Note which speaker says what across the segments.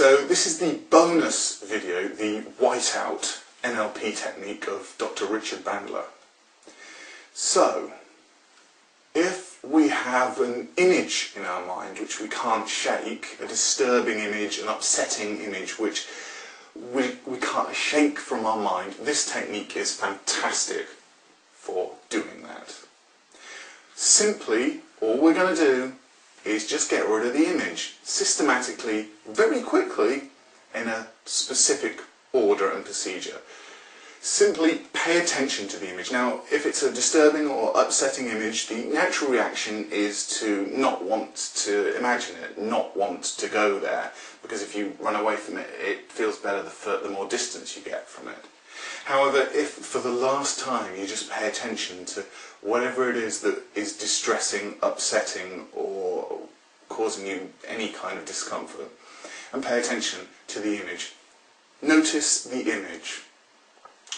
Speaker 1: So this is the bonus video, the whiteout NLP technique of Dr. Richard Bandler. So, if we have an image in our mind which we can't shake, a disturbing image, an upsetting image which we can't shake from our mind, this technique is fantastic for doing that. Simply, all we're going to do is just get rid of the image systematically, very quickly, in a specific order and procedure. Simply pay attention to the image. Now, if it's a disturbing or upsetting image, the natural reaction is to not want to imagine it, not want to go there, because if you run away from it, it feels better the more distance you get from it. However, if for the last time you just pay attention to whatever it is that is distressing, upsetting, or causing you any kind of discomfort, and pay attention to the image, notice the image.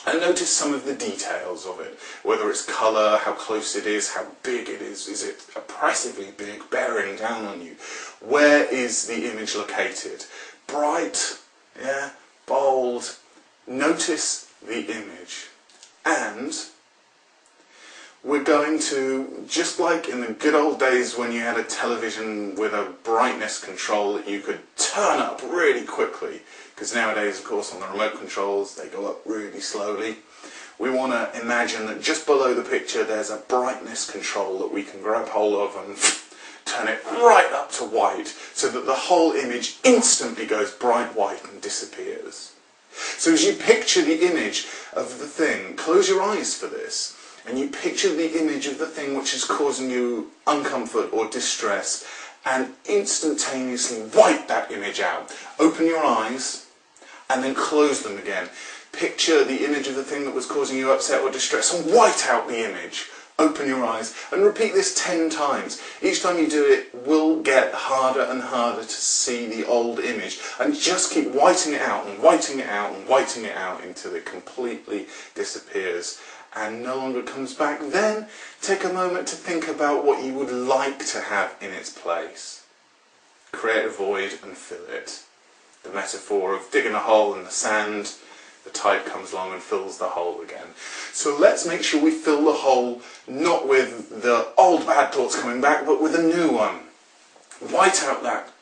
Speaker 1: And notice some of the details of it, whether it's colour, how close it is, how big it is it oppressively big, bearing down on you? Where is the image located? Bright, yeah, bold. Notice the image. And we're going to, just like in the good old days when you had a television with a brightness control that you could turn up really quickly, because nowadays, of course, on the remote controls, they go up really slowly. We want to imagine that just below the picture there's a brightness control that we can grab hold of and turn it right up to white, so that the whole image instantly goes bright white and disappears. So as you picture the image of the thing, close your eyes for this, and you picture the image of the thing which is causing you uncomfort or distress, and instantaneously wipe that image out. Open your eyes and then close them again. Picture the image of the thing that was causing you upset or distress and white out the image. Open your eyes and repeat this 10 times. Each time you do it will get harder and harder to see the old image, and just keep whiting it out and whiting it out and whiting it out until it completely disappears and no longer comes back. Then take a moment to think about what you would like to have in its place. Create a void and fill it. The metaphor of digging a hole in the sand, the tide comes along and fills the hole again. So let's make sure we fill the hole not with the old bad thoughts coming back, but with a new one. White out that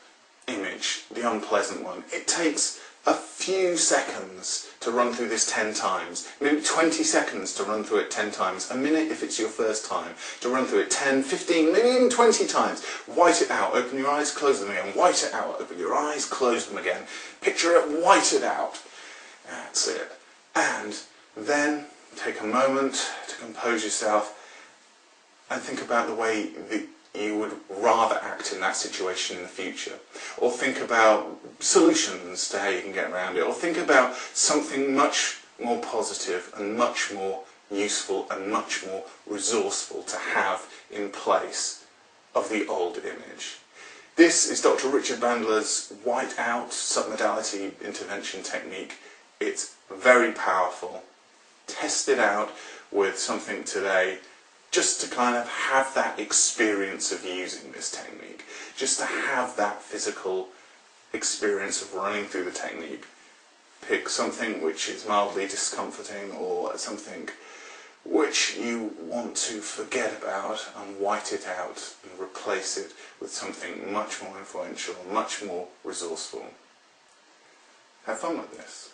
Speaker 1: image, the unpleasant one. It takes a few seconds to run through this 10 times, maybe 20 seconds to run through it 10 times, a minute if it's your first time, to run through it 10, 15, maybe even 20 times. White it out, open your eyes, close them again, white it out, open your eyes, close them again. Picture it, white it out. That's it. And then take a moment to compose yourself and think about the way that you would rather act in that situation in the future. Or think about solutions to how you can get around it. Or think about something much more positive and much more useful and much more resourceful to have in place of the old image. This is Dr. Richard Bandler's whiteout submodality intervention technique. It's very powerful. Test it out with something today, just to kind of have that experience of using this technique, just to have that physical experience of running through the technique. Pick something which is mildly discomforting or something which you want to forget about and white it out and replace it with something much more influential, much more resourceful. Have fun with this.